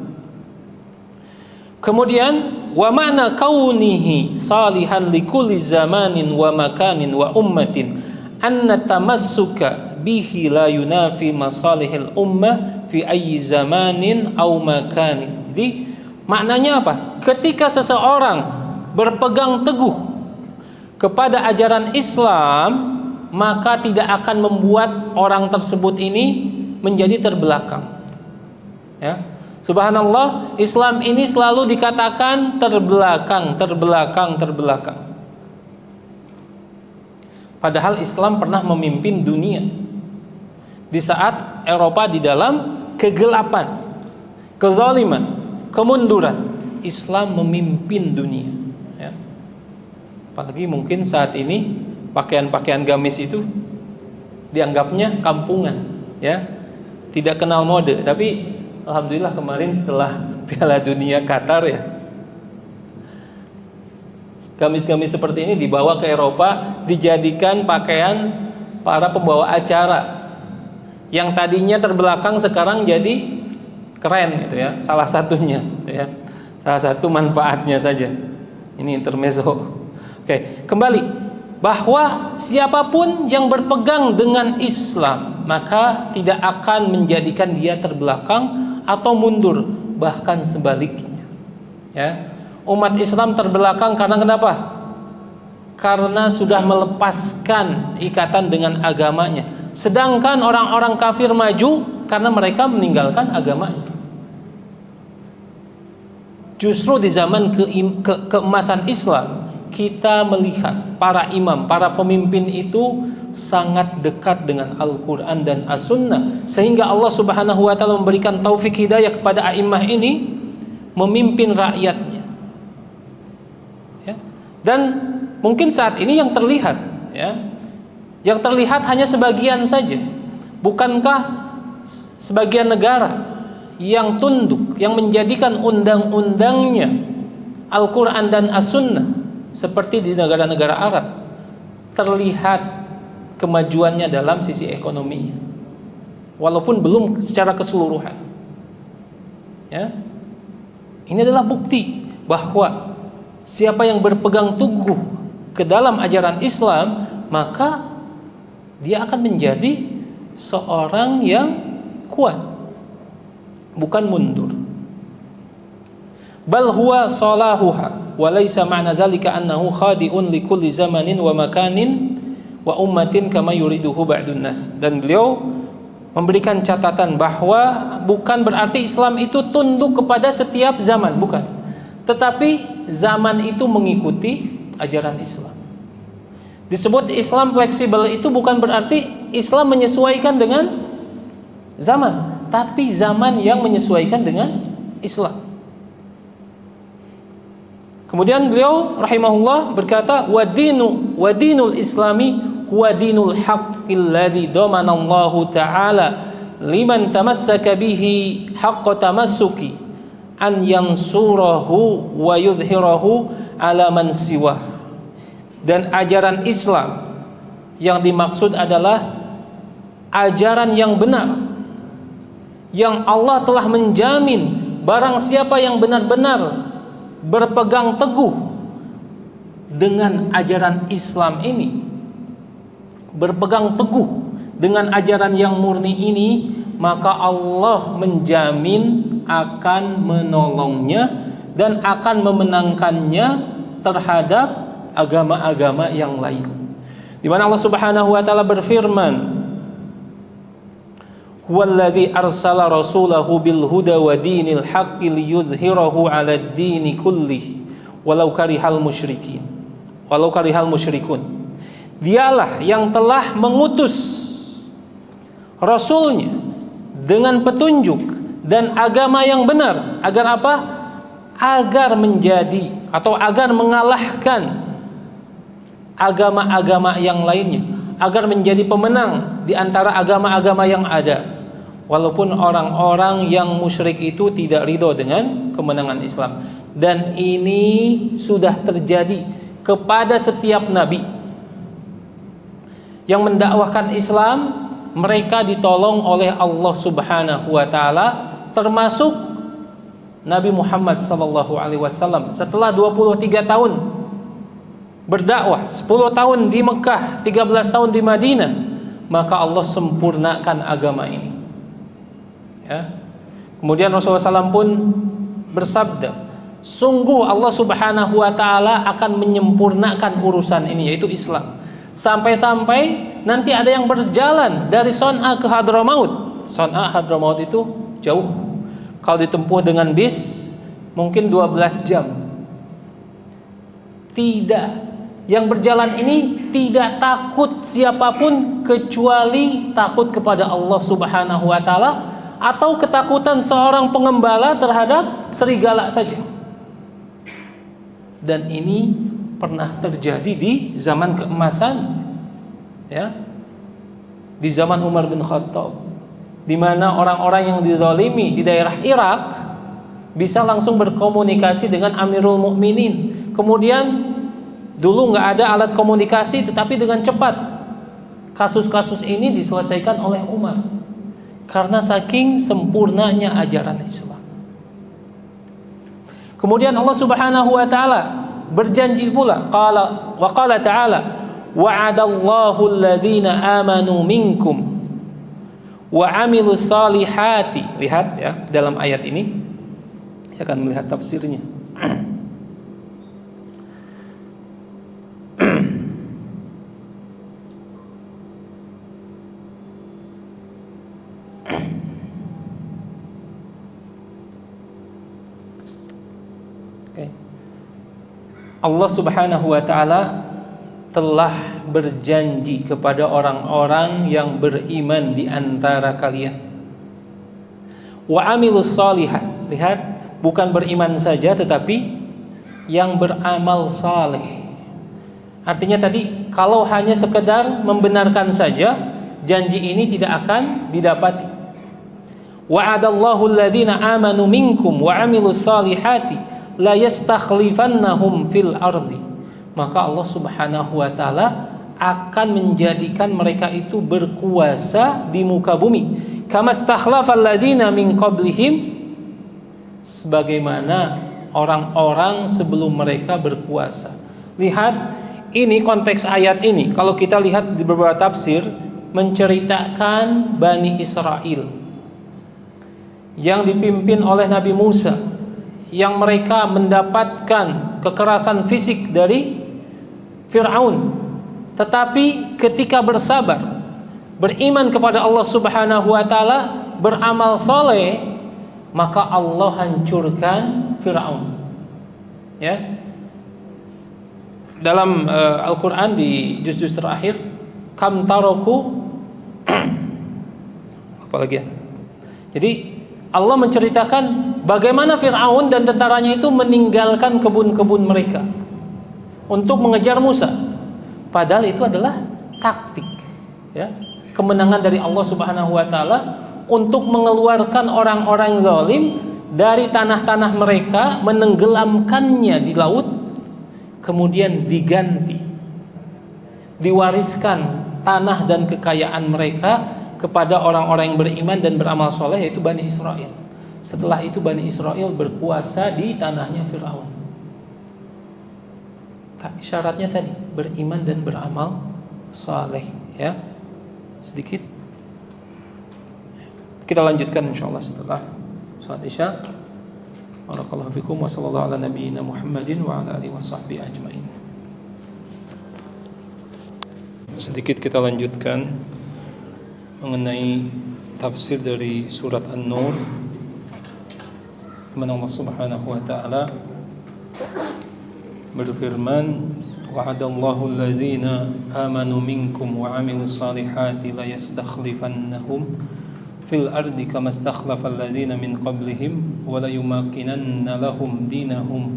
Kemudian wa ma'na kaunihi salihan likulli zamanin wa makanin wa ummatin anna tamassuka bihi la yunafi masalihil ummah fi ayyi zamanin aw makanin. Jadi maknanya apa? Ketika seseorang berpegang teguh kepada ajaran Islam, maka tidak akan membuat orang tersebut ini menjadi terbelakang. Ya. Subhanallah, Islam ini selalu dikatakan terbelakang. Padahal Islam pernah memimpin dunia di saat Eropa di dalam kegelapan, kezaliman, kemunduran. Islam memimpin dunia. Ya. Apalagi mungkin saat ini pakaian-pakaian gamis itu dianggapnya kampungan, ya, tidak kenal mode. Tapi alhamdulillah kemarin setelah Piala Dunia Qatar, ya, gamis-gamis seperti ini dibawa ke Eropa, dijadikan pakaian para pembawa acara. Yang tadinya terbelakang sekarang jadi keren, gitu ya. Salah satunya, gitu ya. Salah satu manfaatnya saja. Ini intermezzo. Oke, kembali bahwa siapapun yang berpegang dengan Islam maka tidak akan menjadikan dia terbelakang atau mundur, bahkan sebaliknya. Ya. Umat Islam terbelakang karena kenapa? Karena sudah melepaskan ikatan dengan agamanya. Sedangkan orang-orang kafir maju karena mereka meninggalkan agamanya. Justru di zaman keemasan Islam, kita melihat para imam, para pemimpin itu sangat dekat dengan Al-Quran dan As-Sunnah, sehingga Allah Subhanahu wa Ta'ala memberikan taufik hidayah kepada a'immah ini memimpin rakyatnya. Ya. Dan mungkin saat ini yang terlihat, ya, yang terlihat hanya sebagian saja. Bukankah sebagian negara yang tunduk, yang menjadikan undang-undangnya Al-Quran dan As-Sunnah, seperti di negara-negara Arab, terlihat kemajuannya dalam sisi ekonominya, walaupun belum secara keseluruhan. Ya. Ini adalah bukti bahwa siapa yang berpegang teguh ke dalam ajaran Islam, maka dia akan menjadi seorang yang kuat, bukan mundur. Bal huwa salahuha wa laysa ma'na dzalika annahu khadi'un li kulli zamanin wa makanin wa ummatin kama yuriduhu ba'dun nas. Dan beliau memberikan catatan bahwa bukan berarti Islam itu tunduk kepada setiap zaman, bukan. Tetapi zaman itu mengikuti ajaran Islam. Disebut Islam fleksibel itu bukan berarti Islam menyesuaikan dengan zaman, tapi zaman yang menyesuaikan dengan Islam. Kemudian beliau rahimahullah berkata, wadinul islami huwa dinul haqqil ladzi damanallahu ta'ala liman tamassaka bihi haqqa tamassuki an yansurahu wa yudhhirahu ala man siwah. Dan ajaran Islam yang dimaksud adalah ajaran yang benar, yang Allah telah menjamin barang siapa yang benar-benar berpegang teguh dengan ajaran Islam ini, berpegang teguh dengan ajaran yang murni ini, maka Allah menjamin akan menolongnya dan akan memenangkannya terhadap agama-agama yang lain. Di mana Allah Subhanahu wa taala berfirman, "Huwallazi arsala rasulahu bil huda wa dinil haqqi liyudhhirahu 'alad dini kullih walau karihal musyrikun." Dialah yang telah mengutus rasulnya dengan petunjuk dan agama yang benar, agar apa? Agar menjadi atau agar mengalahkan agama-agama yang lainnya, agar menjadi pemenang di antara agama-agama yang ada. Walaupun orang-orang yang musyrik itu tidak ridho dengan kemenangan Islam. Dan ini sudah terjadi kepada setiap nabi yang mendakwahkan Islam. Mereka ditolong oleh Allah Subhanahu wa taala, termasuk Nabi Muhammad sallallahu alaihi wasallam. Setelah 23 tahun berdakwah, 10 tahun di Mekah, 13 tahun di Madinah, maka Allah sempurnakan agama ini. Ya. Kemudian Rasulullah SAW pun bersabda, sungguh Allah Subhanahu wa taala akan menyempurnakan urusan ini, yaitu Islam. Sampai-sampai nanti ada yang berjalan dari Son'a ke Hadramaut. Son'a Hadramaut itu jauh. Kalau ditempuh dengan bis mungkin 12 jam. Tidak, yang berjalan ini tidak takut siapapun kecuali takut kepada Allah Subhanahu wa taala atau ketakutan seorang pengembala terhadap serigala saja. Dan ini pernah terjadi di zaman keemasan, ya, di zaman Umar bin Khattab, di mana orang-orang yang dizalimi di daerah Irak bisa langsung berkomunikasi dengan Amirul Mukminin. Kemudian dulu nggak ada alat komunikasi, tetapi dengan cepat kasus-kasus ini diselesaikan oleh Umar karena saking sempurnanya ajaran Islam. Kemudian Allah Subhanahu wa taala berjanji pula, qala ta'ala wa'adallahu alladhina amanu minkum wa 'amilus salihati. Lihat ya, dalam ayat ini saya akan melihat tafsirnya. Allah Subhanahu wa taala telah berjanji kepada orang-orang yang beriman di antara kalian. Wa amilus shalihat. Lihat, bukan beriman saja tetapi yang beramal saleh. Artinya tadi kalau hanya sekedar membenarkan saja, janji ini tidak akan didapati. Wa'adallahu alladhina amanu minkum wa amilus salihati la yastakhlifannahum fil ardi. Maka Allah Subhanahu wa taala akan menjadikan mereka itu berkuasa di muka bumi. Kama stakhlafal ladzina min qablihim, sebagaimana orang-orang sebelum mereka berkuasa. Lihat, ini konteks ayat ini. Kalau kita lihat di beberapa tafsir menceritakan Bani Israel yang dipimpin oleh Nabi Musa, yang mereka mendapatkan kekerasan fisik dari Fir'aun, tetapi ketika bersabar, beriman kepada Allah Subhanahu wa taala, beramal soleh, maka Allah hancurkan Fir'aun. Ya. Dalam Al-Qur'an di juz-juz terakhir, kam taraku apalagi ya. Jadi Allah menceritakan bagaimana Fir'aun dan tentaranya itu meninggalkan kebun-kebun mereka untuk mengejar Musa. Padahal itu adalah taktik, ya, kemenangan dari Allah Subhanahu wa taala untuk mengeluarkan orang-orang zalim dari tanah-tanah mereka, menenggelamkannya di laut, kemudian diganti, diwariskan tanah dan kekayaan mereka kepada orang-orang yang beriman dan beramal soleh, yaitu Bani Israel. Setelah itu Bani Israel berkuasa di tanahnya Fir'aun. Tapi syaratnya tadi beriman dan beramal soleh, ya. Sedikit kita lanjutkan insyaallah setelah salat Isya. Barakallahu fikum wa sallallahu ala nabiyyina Muhammadin wa ala alihi washabbihi ajmain. Sedikit kita lanjutkan mengenai tafsir dari surat An-Nur, di mana Allah Subhanahu wa taala berfirman, wa'adallahu alladhina amanu minkum wa 'amilus salihati la yastakhlifannahum fil ardi kama istakhlafa alladhina min qablihim wa la yumakkinanna lahum dinahum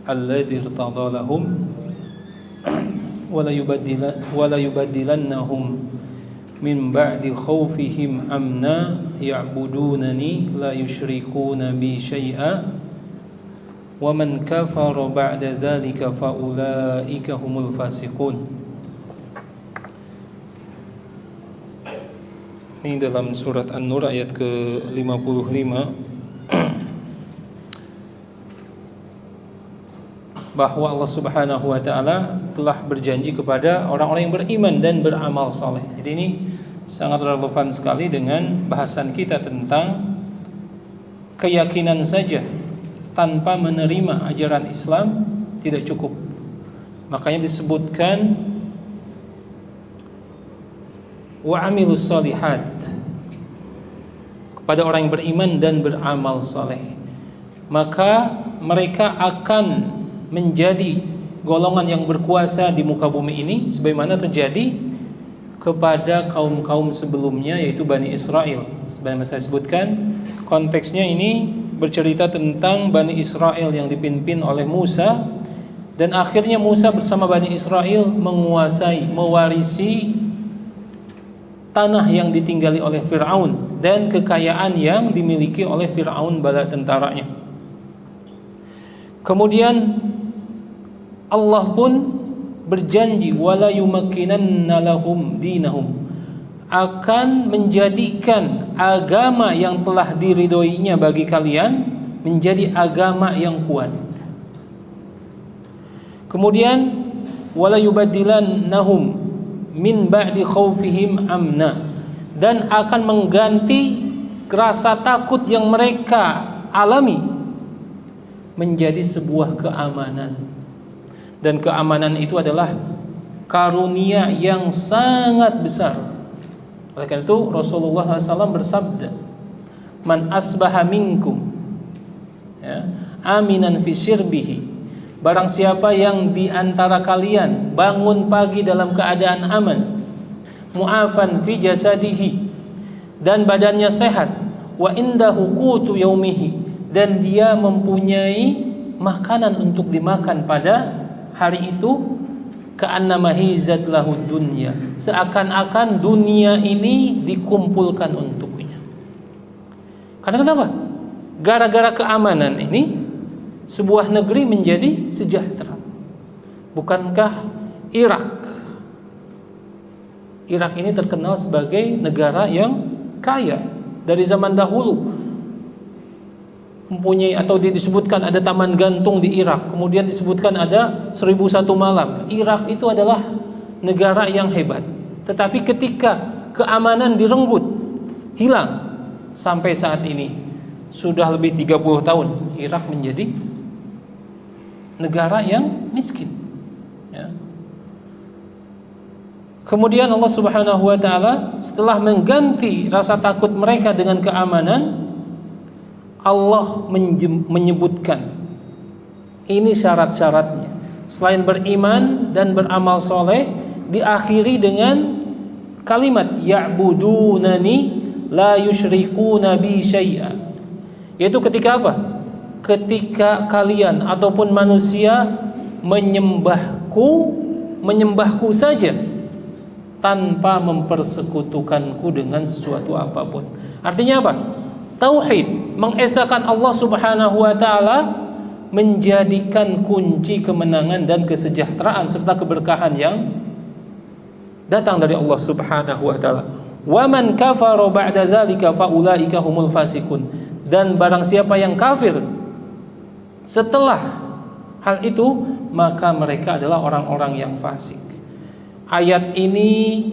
alladhi irtada lahum wa la yubaddilannahum min ba'di khawfihim amna ya'budunani la yushrikuna bi syai'a wa man kafara ba'da dzalika fa ulaika humul fasiqun. Ini dalam surat An-Nur ayat ke-55, bahwa Allah Subhanahu wa taala telah berjanji kepada orang-orang yang beriman dan beramal saleh. Jadi ini sangat relevan sekali dengan bahasan kita tentang keyakinan saja tanpa menerima ajaran Islam tidak cukup. Makanya disebutkan wa amilus solihat, kepada orang yang beriman dan beramal soleh, maka mereka akan menjadi golongan yang berkuasa di muka bumi ini, sebagaimana terjadi kepada kaum-kaum sebelumnya, yaitu Bani Israel. Sebagaimana saya sebutkan, konteksnya ini bercerita tentang Bani Israel yang dipimpin oleh Musa, dan akhirnya Musa bersama Bani Israel menguasai, mewarisi tanah yang ditinggali oleh Fir'aun dan kekayaan yang dimiliki oleh Fir'aun bala tentaranya. Kemudian Allah pun berjanji wala yumakkinanna lahum dinahum, akan menjadikan agama yang telah diridhoinya bagi kalian menjadi agama yang kuat. Kemudian wala yubaddilannahum min ba'di khaufihim amna, dan akan mengganti rasa takut yang mereka alami menjadi sebuah keamanan. Dan keamanan itu adalah karunia yang sangat besar. Oleh karena itu Rasulullah SAW bersabda, man asbaha minkum aminan fi syirbihi, barang siapa yang di antara kalian bangun pagi dalam keadaan aman, mu'afan fi jasadihi, dan badannya sehat, wa indahu qutu yaumihi, dan dia mempunyai makanan untuk dimakan pada hari itu, ka'annama hizat lahu dunya, seakan-akan dunia ini dikumpulkan untuknya. Karena kenapa? Gara-gara keamanan ini sebuah negeri menjadi sejahtera. Bukankah Irak ini terkenal sebagai negara yang kaya dari zaman dahulu, mempunyai, atau disebutkan ada taman gantung di Irak, kemudian disebutkan ada 1001 malam. Irak itu adalah negara yang hebat, tetapi ketika keamanan direnggut, hilang, sampai saat ini sudah lebih 30 tahun Irak menjadi negara yang miskin, ya. Kemudian Allah Subhanahu wa taala setelah mengganti rasa takut mereka dengan keamanan, Allah menyebutkan ini syarat-syaratnya. Selain beriman dan beramal soleh, diakhiri dengan kalimat ya'budunani la yusyrikuna bi syai'a, yaitu ketika apa? Ketika kalian ataupun manusia menyembahku saja tanpa mempersekutukanku dengan sesuatu apapun. Artinya apa? Tauhid, mengesahkan Allah Subhanahu wa taala, menjadikan kunci kemenangan dan kesejahteraan serta keberkahan yang datang dari Allah Subhanahu wa taala. Wa man kafara ba'da dzalika fa ulaika humul fasiqun, dan barang siapa yang kafir setelah hal itu, maka mereka adalah orang-orang yang fasik. Ayat ini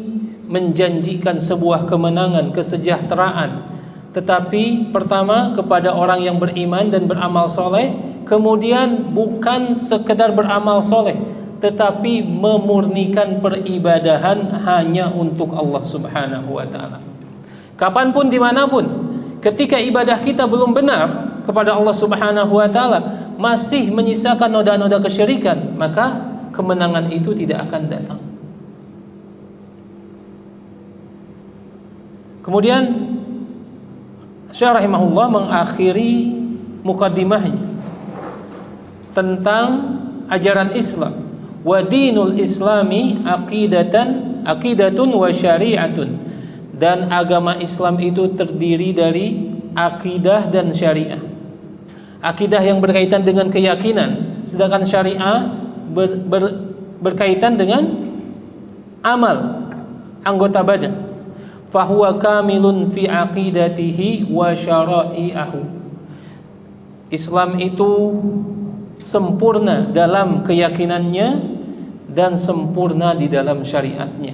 menjanjikan sebuah kemenangan, kesejahteraan, tetapi pertama kepada orang yang beriman dan beramal soleh, kemudian bukan sekedar beramal soleh, tetapi memurnikan peribadahan hanya untuk Allah Subhanahu wa ta'ala. Kapanpun, dimanapun, ketika ibadah kita belum benar kepada Allah Subhanahu wa ta'ala, masih menyisakan noda-noda kesyirikan, maka kemenangan itu tidak akan datang. Kemudian Syekh rahimahullah mengakhiri mukaddimahnya tentang ajaran Islam. Wa dinul islami aqidatun wa syari'atun, dan agama Islam itu terdiri dari akidah dan syariah. Akidah yang berkaitan dengan keyakinan, sedangkan syariah berkaitan dengan amal, anggota badan. Fahuwa kamilun fi aqidatihi wa syara'i'ahu. Islam itu sempurna dalam keyakinannya dan sempurna di dalam syariatnya.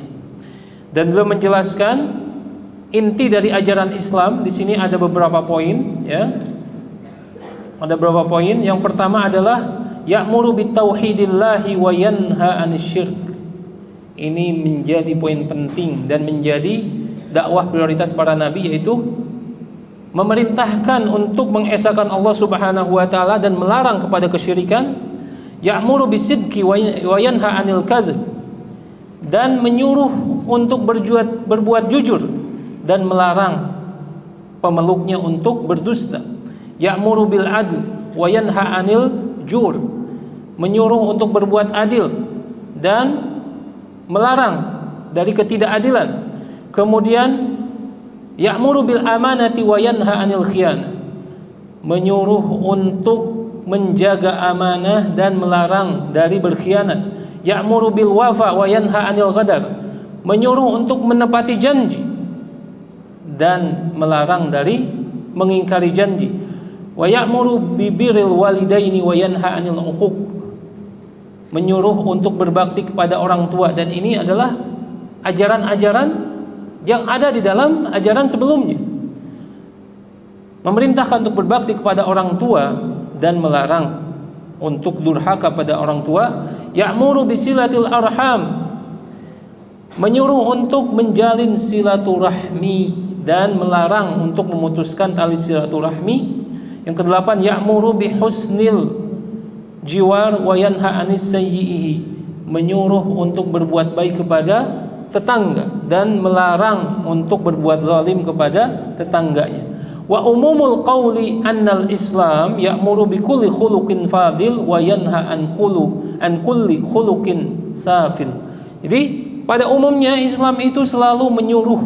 Dan beliau menjelaskan inti dari ajaran Islam di sini ada beberapa poin, ya. Ada beberapa poin. Yang pertama adalah ya'muru bitauhidillahi wa yanha 'anil syirk. Ini menjadi poin penting dan menjadi dakwah prioritas para nabi, yaitu memerintahkan untuk mengesahkan Allah Subhanahu wa taala dan melarang kepada kesyirikan, ya'muru bisidqi wa yanha 'anil kadzib, dan menyuruh untuk berbuat jujur dan melarang pemeluknya untuk berdusta. Ya'muru bil 'adl wa yanha 'anil jur, menyuruh untuk berbuat adil dan melarang dari ketidakadilan. Kemudian ya'muru bil amanati wa yanha 'anil khiyanah, menyuruh untuk menjaga amanah dan melarang dari berkhianat. Ya'muru bil wafa wa yanha 'anil ghadar, menyuruh untuk menepati janji dan melarang dari mengingkari janji. Wa ya'muru bi birril walidaini wa yanha 'anil 'uquq, menyuruh untuk berbakti kepada orang tua, dan ini adalah ajaran-ajaran yang ada di dalam ajaran sebelumnya. Memerintahkan untuk berbakti kepada orang tua dan melarang untuk durhaka pada orang tua. Ya'muru bisilatil arham, menyuruh untuk menjalin silaturahmi dan melarang untuk memutuskan tali silaturahmi. Yang kedelapan, ya'muru bihusnil jiwar wa yanha 'anis sayyi'ihi, menyuruh untuk berbuat baik kepada tetangga dan melarang untuk berbuat zalim kepada tetangganya. Wa umumul qawli annal Islam ya'muru bi kulli khuluqin fadil wa yanha an kulli khuluqin safil. Jadi pada umumnya Islam itu selalu menyuruh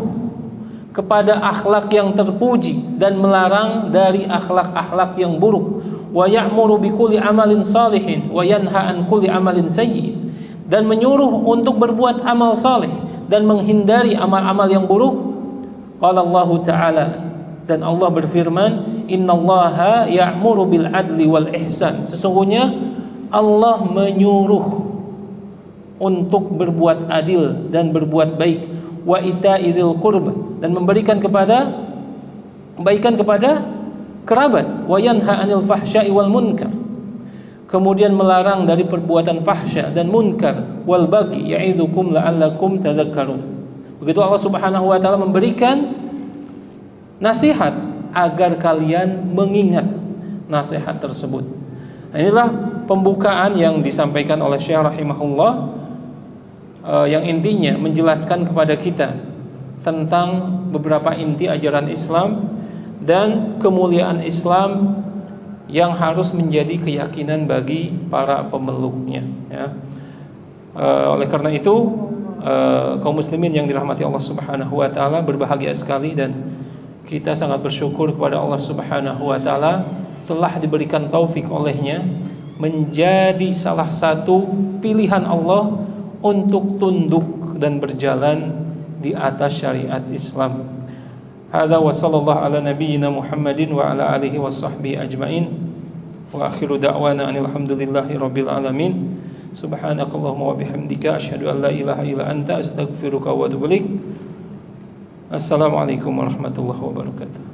kepada akhlak yang terpuji dan melarang dari akhlak-akhlak yang buruk. Wa ya'muru bi kulli amalin salihin wa yanha an kulli amalin sayyi, dan menyuruh untuk berbuat amal saleh dan menghindari amal-amal yang buruk. Qala Allah Ta'ala, dan Allah berfirman, innallaha ya'muru bil adli wal ihsan, sesungguhnya Allah menyuruh untuk berbuat adil dan berbuat baik. Wa ita'idil qurba, dan memberikan kebaikan kepada kerabat. Wa yanha 'anil fahsya'i wal munkar, kemudian melarang dari perbuatan fahsya dan munkar. Wal bagi ya'idzukum la'allakum tadhakkarun. Begitu Allah Subhanahu wa taala memberikan nasihat agar kalian mengingat nasihat tersebut. Nah, inilah pembukaan yang disampaikan oleh Syekh rahimahullah, yang intinya menjelaskan kepada kita tentang beberapa inti ajaran Islam dan kemuliaan Islam yang harus menjadi keyakinan bagi para pemeluknya, ya. Oleh karena itu, kaum muslimin yang dirahmati Allah Subhanahu wa taala berbahagia sekali, dan kita sangat bersyukur kepada Allah Subhanahu wa taala telah diberikan taufik olehnya menjadi salah satu pilihan Allah untuk tunduk dan berjalan di atas syariat Islam. Hadza wa sallallahu ala nabiyyina Muhammadin wa ala alihi washabbihi ajmain. Wa akhiru da'wana alhamdulillahi rabbil alamin. Subhanakallahumma wa bihamdika asyhadu an la ilaha illa anta astaghfiruka wa atubu ilaik. Assalamualaikum warahmatullahi wabarakatuh.